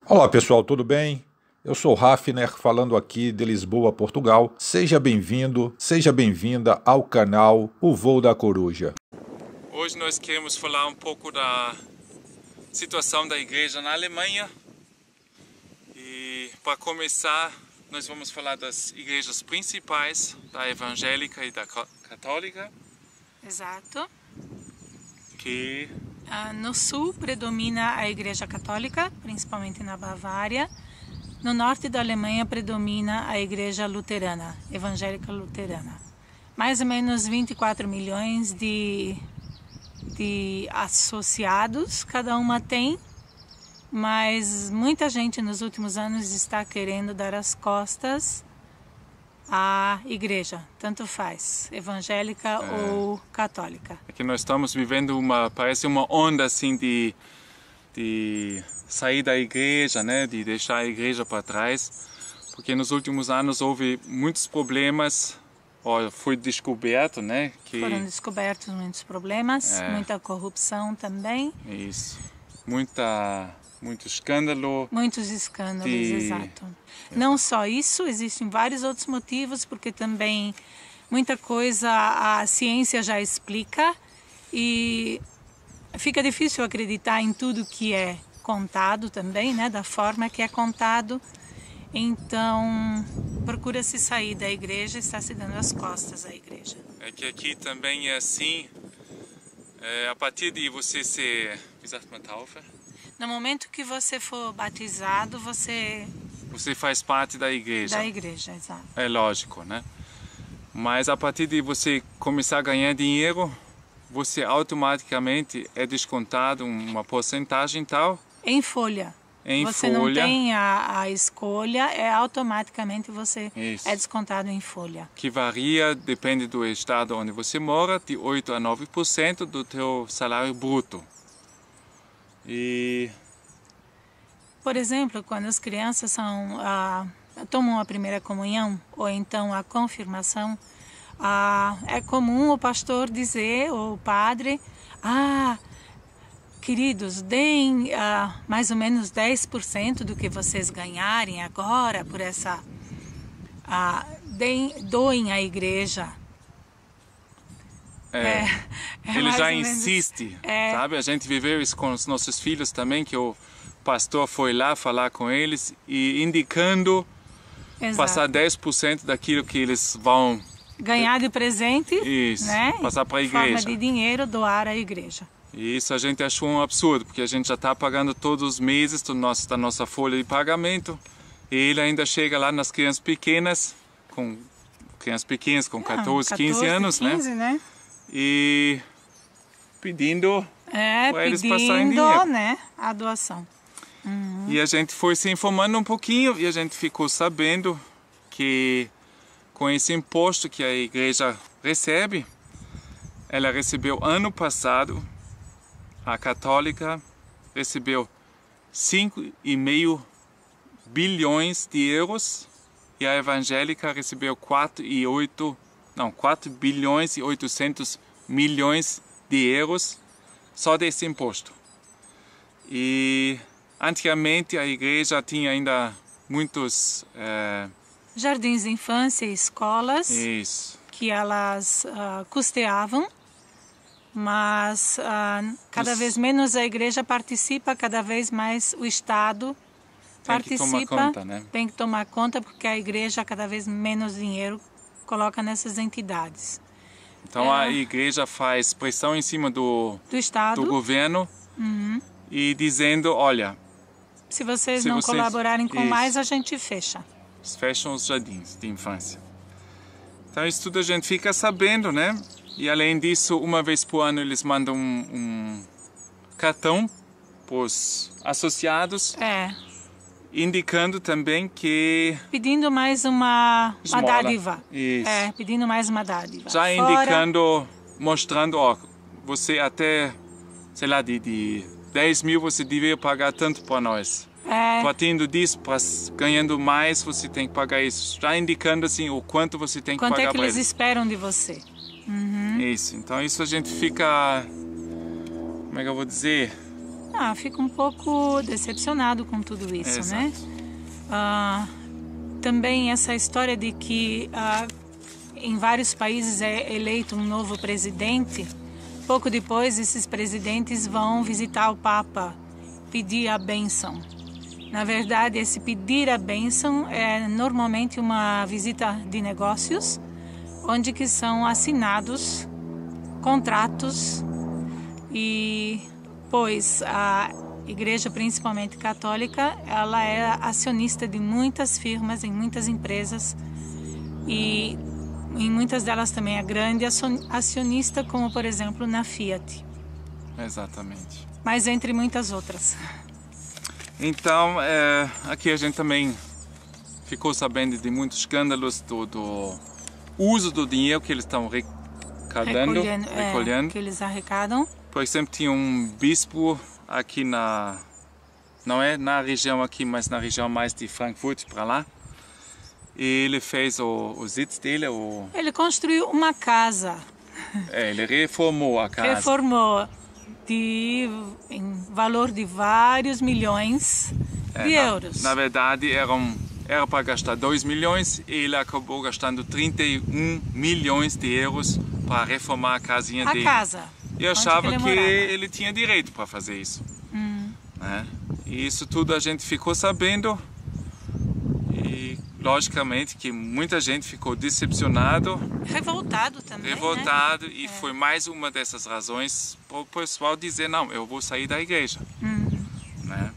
Olá pessoal, tudo bem? Eu sou Hafner, falando aqui de Lisboa, Portugal. Seja bem-vindo, seja bem-vinda ao canal O Voo da Coruja. Hoje nós queremos falar um pouco da situação da igreja na Alemanha. E para começar, nós vamos falar das igrejas principais, da evangélica e da católica. Exato. Que no sul predomina a Igreja Católica, principalmente na Bavária. No norte da Alemanha predomina a Igreja Luterana, Evangélica Luterana. Mais ou menos 24 milhões de associados cada uma tem, mas muita gente nos últimos anos está querendo dar as costas à igreja, tanto faz, evangélica ou católica. É que nós estamos vivendo parece uma onda assim de sair da igreja, né, de deixar a igreja para trás, porque nos últimos anos houve muitos problemas, foi descoberto, né, que foram descobertos muitos problemas, muita corrupção também. Isso, muito escândalo. Muitos escândalos, exato. Não só isso, existem vários outros motivos, porque também muita coisa a ciência já explica e fica difícil acreditar em tudo que é contado também, né, da forma que é contado. Então, procura-se sair da igreja e está se dando as costas à igreja. É que aqui também é assim, a partir de você ser, wie sagt man, Taufe? No momento que você for batizado, você faz parte da igreja. Da igreja, exato. É lógico, né? Mas a partir de você começar a ganhar dinheiro, você automaticamente é descontado uma porcentagem tal. Em folha. Você folha. Não tem a escolha, automaticamente você Isso. é descontado em folha. Que varia, depende do estado onde você mora, de 8 a 9% do teu salário bruto. E por exemplo, quando as crianças tomam a primeira comunhão ou então a confirmação, é comum o pastor dizer, ou o padre, queridos, deem mais ou menos 10% do que vocês ganharem agora por essa... doem à igreja. Ele já insiste, sabe? A gente viveu isso com os nossos filhos também, que o pastor foi lá falar com eles e indicando passar 10% daquilo que eles vão ganhar de presente, isso, né? Passar para a igreja. Forma de dinheiro, doar à igreja. E isso a gente achou um absurdo, porque a gente já está pagando todos os meses da nossa folha de pagamento e ele ainda chega lá nas crianças pequenas com 14, 15 anos, 15, né? E pedindo para eles passarem pedindo, dinheiro, né, a doação. Uhum. E a gente foi se informando um pouquinho e a gente ficou sabendo que com esse imposto que a igreja recebe, ela recebeu ano passado, a católica recebeu 5,5 bilhões de euros e a evangélica recebeu 4 bilhões e 800 milhões de euros só desse imposto. E antigamente a igreja tinha ainda muitos jardins de infância e escolas. Isso. Que elas custeavam, mas cada vez menos a igreja participa, cada vez mais o Estado participa. Tem que tomar conta, né? Tem que tomar conta porque a igreja cada vez menos dinheiro coloca nessas entidades. Então a igreja faz pressão em cima do Estado, do governo, e dizendo, olha, se vocês não colaborarem com mais, a gente fecha. Fecham os jardins de infância. Então isso tudo a gente fica sabendo, né? E além disso, uma vez por ano eles mandam um cartão para os associados, indicando também que... pedindo mais uma dádiva. Isso. Pedindo mais uma dádiva. Já indicando, mostrando, você até, sei lá, de 10 mil você deveria pagar tanto para nós. Partindo disso, ganhando mais, você tem que pagar isso. Já indicando assim o quanto você tem que pagar para eles. Quanto é que eles esperam de você. Isso, então isso a gente fica, como é que eu vou dizer? Fico um pouco decepcionado com tudo isso, Exato. né? Também essa história de que em vários países é eleito um novo presidente. Pouco depois, esses presidentes vão visitar o Papa, pedir a bênção. Na verdade, esse pedir a bênção é normalmente uma visita de negócios, onde que são assinados contratos e, pois, a Igreja, principalmente católica, ela é acionista de muitas firmas, em muitas empresas e em muitas delas também é grande acionista, como por exemplo na Fiat. Exatamente. Mas entre muitas outras. Então, aqui a gente também ficou sabendo de muitos escândalos do uso do dinheiro que eles estão recolhendo. Que eles arrecadam. Por exemplo, tinha um bispo aqui não é na região aqui, mas na região mais de Frankfurt para lá. E ele fez o sitz dele. Ele construiu uma casa. Ele reformou a casa. Reformou em valor de vários milhões de euros. Na verdade, era para gastar 2 milhões e ele acabou gastando 31 milhões de euros para reformar a casinha dele. A casa. E achava que ele tinha direito para fazer isso. Né? E isso tudo a gente ficou sabendo. E logicamente que muita gente ficou decepcionado. Revoltado também. Revoltado, né? E foi mais uma dessas razões para o pessoal dizer, não, eu vou sair da igreja. Né?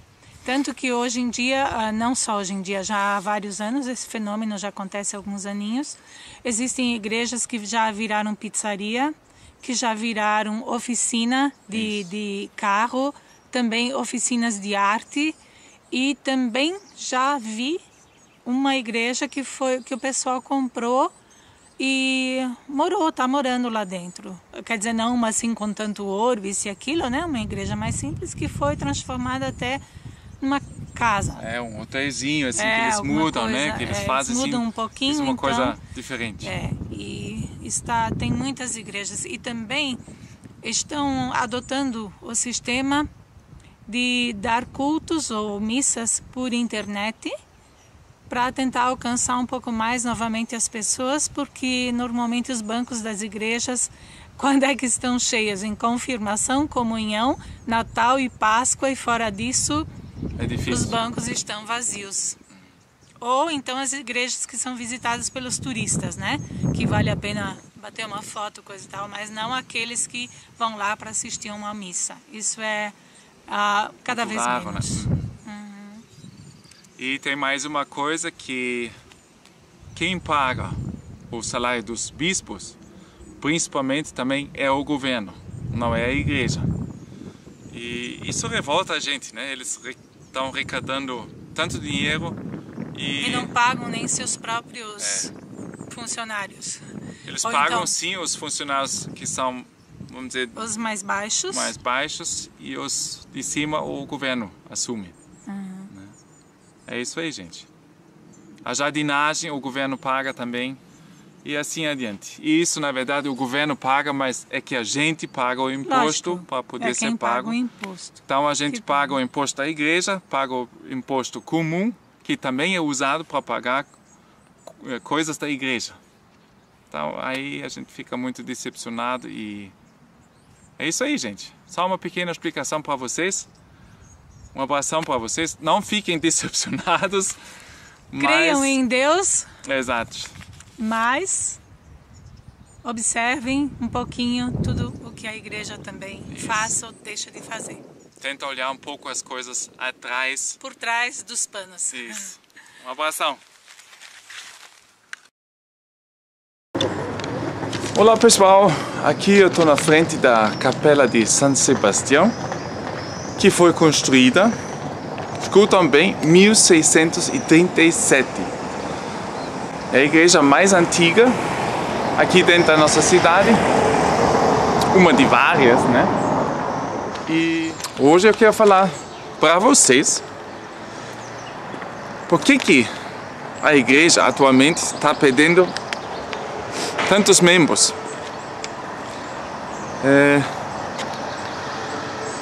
Tanto que hoje em dia, não só hoje em dia, já há vários anos, esse fenômeno já acontece há alguns aninhos, existem igrejas que já viraram pizzaria, que já viraram oficina de carro, também oficinas de arte, e também já vi uma igreja que o pessoal comprou e está morando lá dentro. Quer dizer, não uma assim com tanto ouro, isso e aquilo, né? Uma igreja mais simples que foi transformada até numa casa. Um hotelzinho assim que eles mudam, coisa, né? Que eles fazem eles mudam assim, um pouquinho, uma coisa diferente. E tem muitas igrejas e também estão adotando o sistema de dar cultos ou missas por internet para tentar alcançar um pouco mais novamente as pessoas, porque normalmente os bancos das igrejas, quando é que estão cheios? Em confirmação, comunhão, Natal e Páscoa, e fora disso os bancos estão vazios. Ou então as igrejas que são visitadas pelos turistas, né? Que vale a pena bater uma foto, coisa e tal, mas não aqueles que vão lá para assistir a uma missa. Isso é cada vez menos. Né? E tem mais uma coisa, que quem paga o salário dos bispos, principalmente também é o governo, não é a igreja. E isso revolta a gente, né? Eles estão arrecadando tanto dinheiro e não pagam nem seus próprios funcionários. Eles pagam sim os funcionários que são, vamos dizer, os mais baixos, e os de cima o governo assume. Né? É isso aí, gente. A jardinagem o governo paga também e assim adiante. E isso, na verdade, o governo paga, mas é que a gente paga o imposto para poder ser pago. Paga o imposto. Então a gente paga o imposto da igreja, paga o imposto comum, que também é usado para pagar coisas da igreja. Então aí a gente fica muito decepcionado e é isso aí, gente. Só uma pequena explicação para vocês. Um abração para vocês. Não fiquem decepcionados. Creiam em Deus. Exato. Mas observem um pouquinho tudo o que a igreja também faz ou deixa de fazer. Tenta olhar um pouco as coisas atrás. Por trás dos panos. Isso. Um abração. Olá pessoal, aqui eu estou na frente da Capela de San Sebastião, que foi construída, escutam bem, 1637. É a igreja mais antiga aqui dentro da nossa cidade, uma de várias, né? E hoje eu quero falar para vocês por que a igreja atualmente está perdendo tantos membros.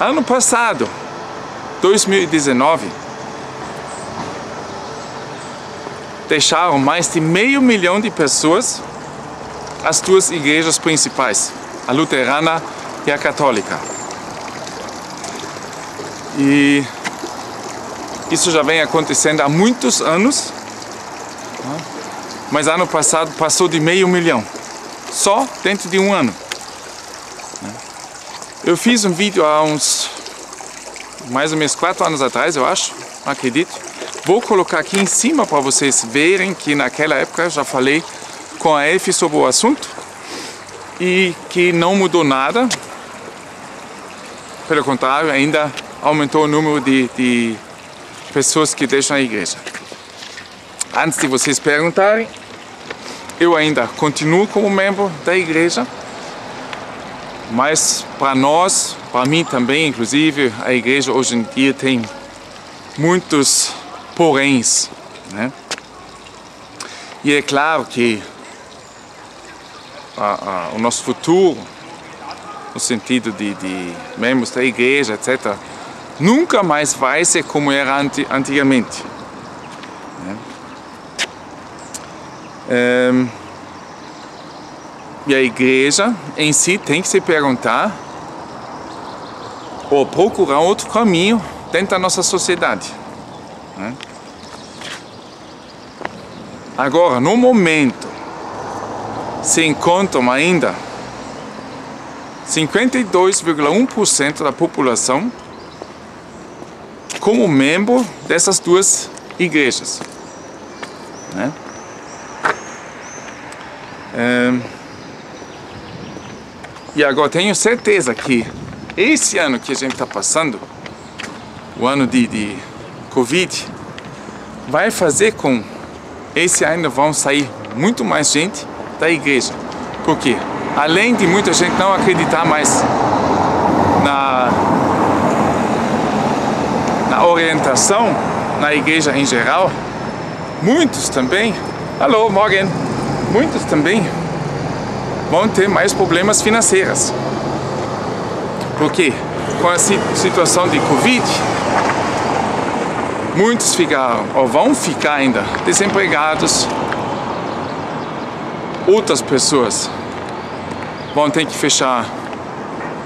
Ano passado 2019, deixaram mais de 500 mil de pessoas as duas igrejas principais, a luterana e a católica. E isso já vem acontecendo há muitos anos, mas ano passado passou de 500 mil, só dentro de um ano. Eu fiz um vídeo há uns mais ou menos 4 anos atrás, eu acho, acredito. Vou colocar aqui em cima para vocês verem que naquela época eu já falei com a EF sobre o assunto e que não mudou nada. Pelo contrário, ainda aumentou o número de pessoas que deixam a igreja. Antes de vocês perguntarem, eu ainda continuo como membro da igreja, mas para nós, para mim também, inclusive, a igreja hoje em dia tem muitos poréns, né? E é claro que o nosso futuro, no sentido de membros da igreja, etc., nunca mais vai ser como era antigamente. E a igreja em si tem que se perguntar ou procurar outro caminho dentro da nossa sociedade. Agora, no momento, se encontram ainda 52,1% da população como membro dessas duas igrejas. E agora tenho certeza que esse ano que a gente está passando, o ano de Covid, vai fazer com esse ano vão sair muito mais gente da igreja. Por quê? Além de muita gente não acreditar mais na orientação na igreja em geral, muitos também, alô Morgan, muitos também vão ter mais problemas financeiros. Por quê? Com a situação de Covid, muitos ficaram, ou vão ficar ainda, desempregados. Outras pessoas vão ter que fechar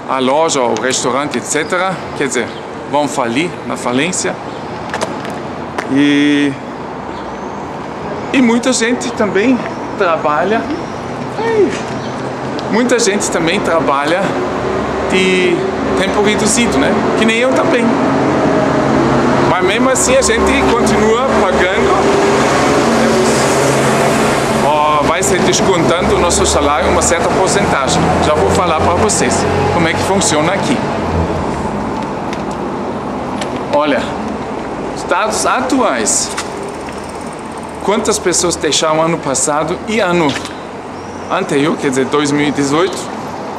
a loja, o restaurante, etc. Quer dizer, vão falir na falência. E muita gente também trabalha. Muita gente também trabalha de tempo reduzido, né? Que nem eu também. Mas mesmo assim a gente continua pagando, vai ser descontando o nosso salário uma certa porcentagem. Já vou falar para vocês como é que funciona aqui. Olha, os dados atuais. Quantas pessoas deixaram ano passado e ano anterior, quer dizer 2018,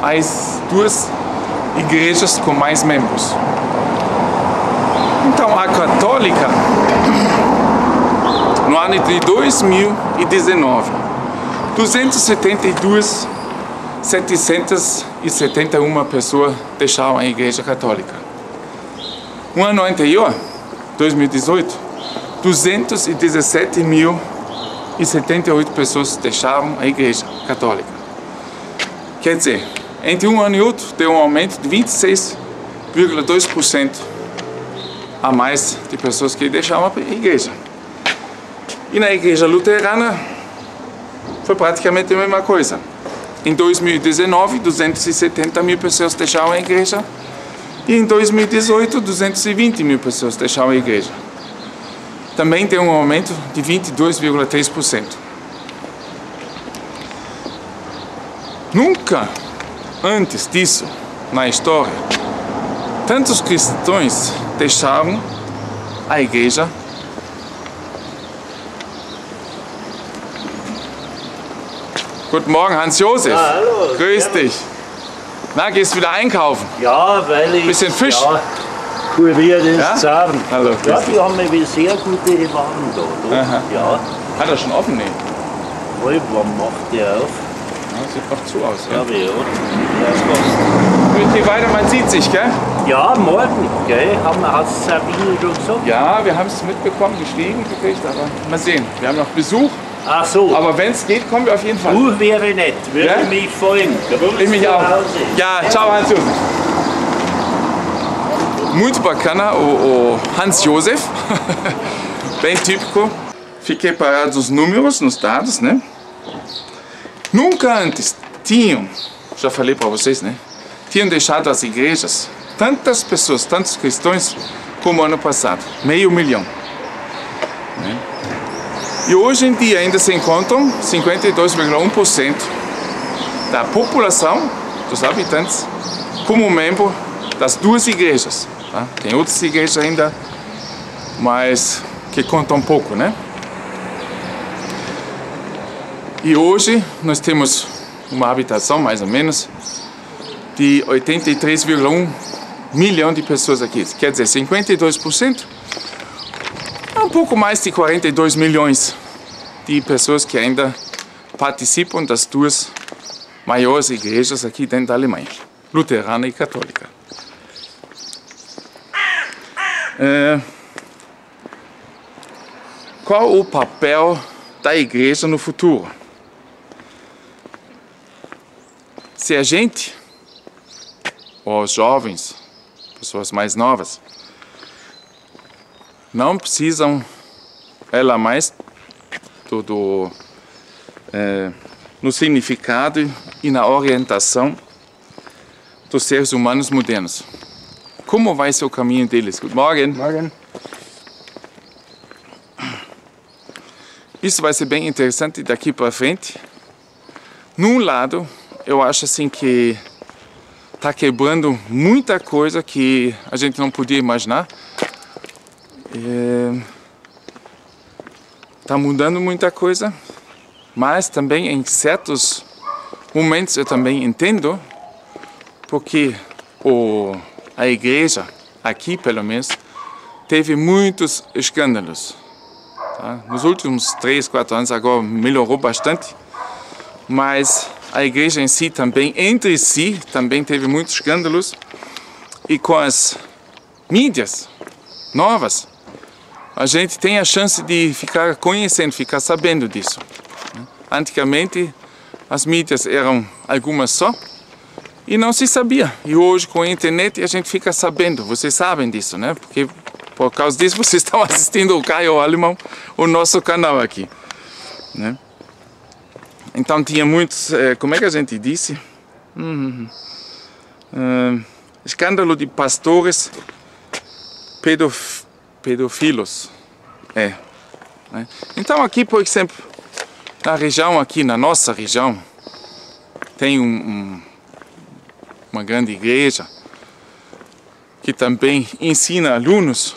as duas igrejas com mais membros. Então a católica, no ano de 2019, 771 pessoas deixaram a igreja católica. Um ano anterior, 2018, 217.078 pessoas deixaram a igreja católica. Quer dizer, entre um ano e outro, deu um aumento de 26,2% a mais de pessoas que deixaram a igreja. E na igreja luterana, foi praticamente a mesma coisa. Em 2019, 270 mil pessoas deixaram a igreja. E em 2018, 220 mil pessoas deixaram a igreja. Também tem um aumento de 22,3%. Nunca antes disso, na história, tantos cristãos deixaram a igreja. Guten Morgen, Hans-Josef. Ja, hallo. Grüß dich. Na, gehst du wieder einkaufen? Ja, weil ich... Bisschen Fisch? Ja, kurier den Ja? Zahn. Hallo, Ja, grüß dich. die haben mir sehr gute Waren da. Du. Aha. Ja, Hat er schon offen? Nee. wann macht der auf? Ja, sieht noch zu aus. Ja, wie, ja. Der ist fast. geht weiter, man sieht sich, gell? Ja, morgen, gell? Hat Sabine schon gesagt? Ja, wir haben es mitbekommen, geschrieben gekriegt, aber mal sehen. Wir haben noch Besuch, Ach so. aber wenn es geht, kommen wir auf jeden Fall. Wäre nett, würde Ja? mich freuen. Ich mich auch. Ja, ciao Hans-Josef. Muito bacana o Hans-Josef, bem típico. Fiquei parado os números nos dados, né? Nunca antes tinham, já falei para vocês, né? Tinham deixado as igrejas tantas pessoas, tantos cristãos como ano passado, 500 mil. Né? E hoje em dia ainda se encontram 52,1% da população, dos habitantes, como membro das duas igrejas. Tá? Tem outras igrejas ainda, mas que contam pouco, né? E hoje nós temos uma habitação, mais ou menos, de 83,1 milhão de pessoas aqui. Quer dizer, 52%, um pouco mais de 42 milhões de pessoas que ainda participam das duas maiores igrejas aqui dentro da Alemanha, luterana e católica. Qual o papel da igreja no futuro? Se a gente, ou os jovens, pessoas mais novas, não precisam ela mais no significado e na orientação dos seres humanos modernos. Como vai ser o caminho deles? Guten Morgen. Morgen. Isso vai ser bem interessante daqui para frente. Num lado, eu acho assim que está quebrando muita coisa que a gente não podia imaginar. Está mudando muita coisa, mas também em certos momentos eu também entendo porque a igreja, aqui pelo menos, teve muitos escândalos. Tá? Nos últimos 3, 4 anos agora melhorou bastante, mas a igreja em si também, entre si, também teve muitos escândalos. E com as mídias novas, a gente tem a chance de ficar conhecendo, ficar sabendo disso. Antigamente, as mídias eram algumas só e não se sabia. E hoje, com a internet, a gente fica sabendo. Vocês sabem disso, né? Porque por causa disso, vocês estão assistindo o Caio Alemão, o nosso canal aqui, né? Então tinha muitos, como é que a gente disse? Escândalo de pastores pedofilos. Né? Então aqui, por exemplo, na região, aqui na nossa região, tem uma grande igreja que também ensina alunos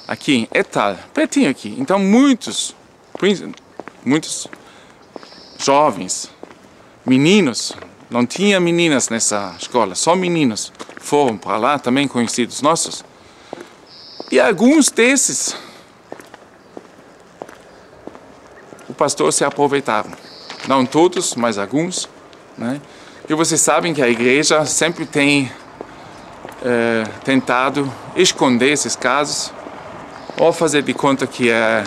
aqui em Ettal, pertinho aqui. Então muitos jovens, meninos, não tinha meninas nessa escola, só meninos, foram para lá, também conhecidos nossos. E alguns desses, o pastor se aproveitaram. Não todos, mas alguns. Né? E vocês sabem que a igreja sempre tem tentado esconder esses casos, ou fazer de conta que é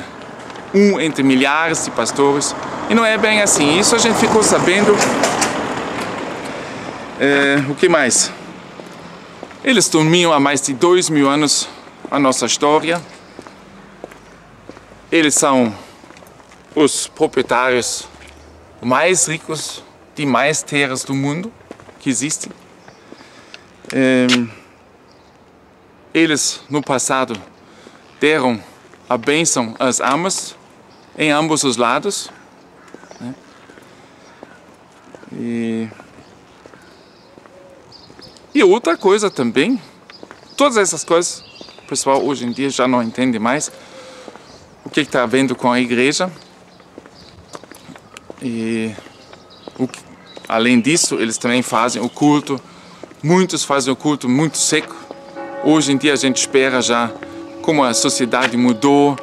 um entre milhares de pastores. E não é bem assim. Isso a gente ficou sabendo. O que mais? Eles dormiam há mais de 2000 anos a nossa história. Eles são os proprietários mais ricos de mais terras do mundo que existem. Eles, no passado, deram a bênção às almas em ambos os lados. Né? E outra coisa também, todas essas coisas, o pessoal hoje em dia já não entende mais o que está havendo com a igreja. E além disso, eles também fazem o culto, muitos fazem o culto muito seco. Hoje em dia a gente espera já, como a sociedade mudou,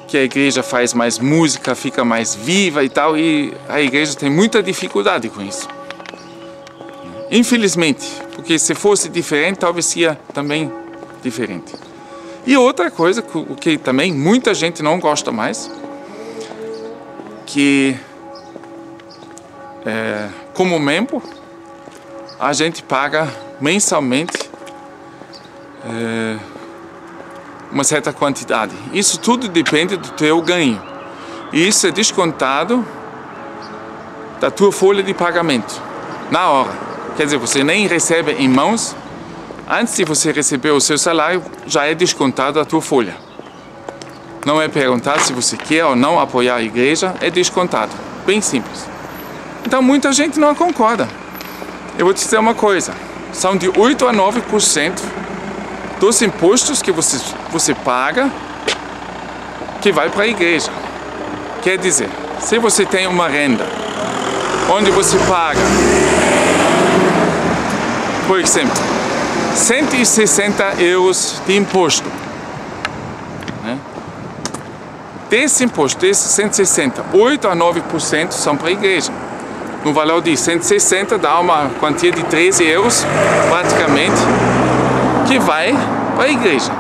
que a igreja faz mais música, fica mais viva e tal, e a igreja tem muita dificuldade com isso. Infelizmente, Porque se fosse diferente, talvez seria também diferente. E outra coisa, o que também muita gente não gosta mais, que como membro, a gente paga mensalmente uma certa quantidade. Isso tudo depende do teu ganho. E isso é descontado da tua folha de pagamento, na hora. Quer dizer, você nem recebe em mãos. Antes de você receber o seu salário, já é descontado a tua folha. Não é perguntar se você quer ou não apoiar a igreja, é descontado. Bem simples. Então muita gente não concorda. Eu vou te dizer uma coisa, são de 8 a 9% dos impostos que você paga que vai para a igreja. Quer dizer, se você tem uma renda onde você paga, por exemplo, 160 euros de imposto, né? Desse imposto, desses 160, 8 a 9% são para a igreja. No valor de 160 dá uma quantia de 13 euros, praticamente, que vai para a igreja.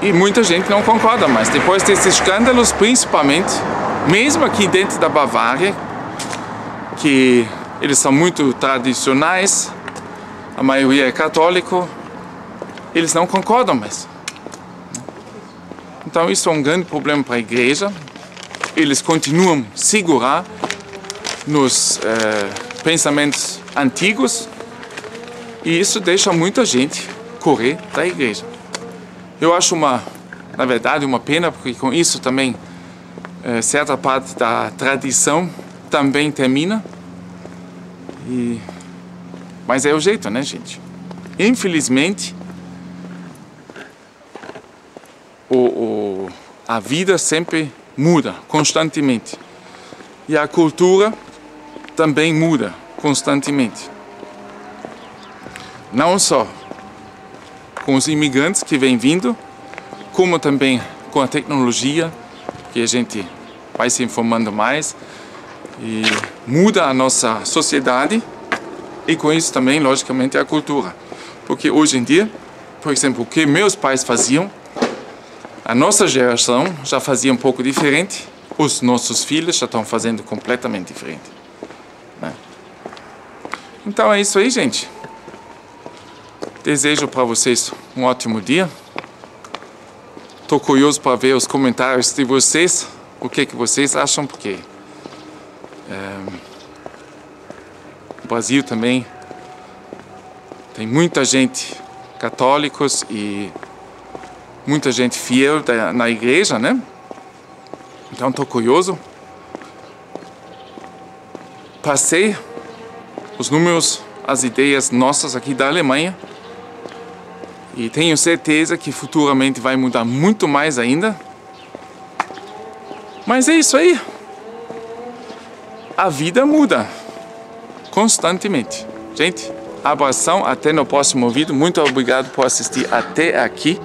E muita gente não concorda, mas depois desses escândalos, principalmente, mesmo aqui dentro da Bavária, que eles são muito tradicionais, a maioria é católico, eles não concordam mais. Então isso é um grande problema para a igreja. Eles continuam a segurar nos pensamentos antigos e isso deixa muita gente correr da igreja. Eu acho na verdade, uma pena, porque com isso também certa parte da tradição também termina. Mas é o jeito, né, gente? Infelizmente, a vida sempre muda constantemente. E a cultura também muda constantemente. Não só com os imigrantes que vêm vindo, como também com a tecnologia, que a gente vai se informando mais e muda a nossa sociedade e com isso também, logicamente, a cultura. Porque hoje em dia, por exemplo, o que meus pais faziam, a nossa geração já fazia um pouco diferente, os nossos filhos já estão fazendo completamente diferente, né? Então é isso aí, gente. Desejo para vocês um ótimo dia. Estou curioso para ver os comentários de vocês, o que vocês acham, porque o Brasil também tem muita gente católicos e muita gente fiel na igreja, né? Então estou curioso. Passei os números, as ideias nossas aqui da Alemanha e tenho certeza que futuramente vai mudar muito mais ainda. Mas é isso aí. A vida muda constantemente. Gente, abração, até no próximo vídeo. Muito obrigado por assistir até aqui.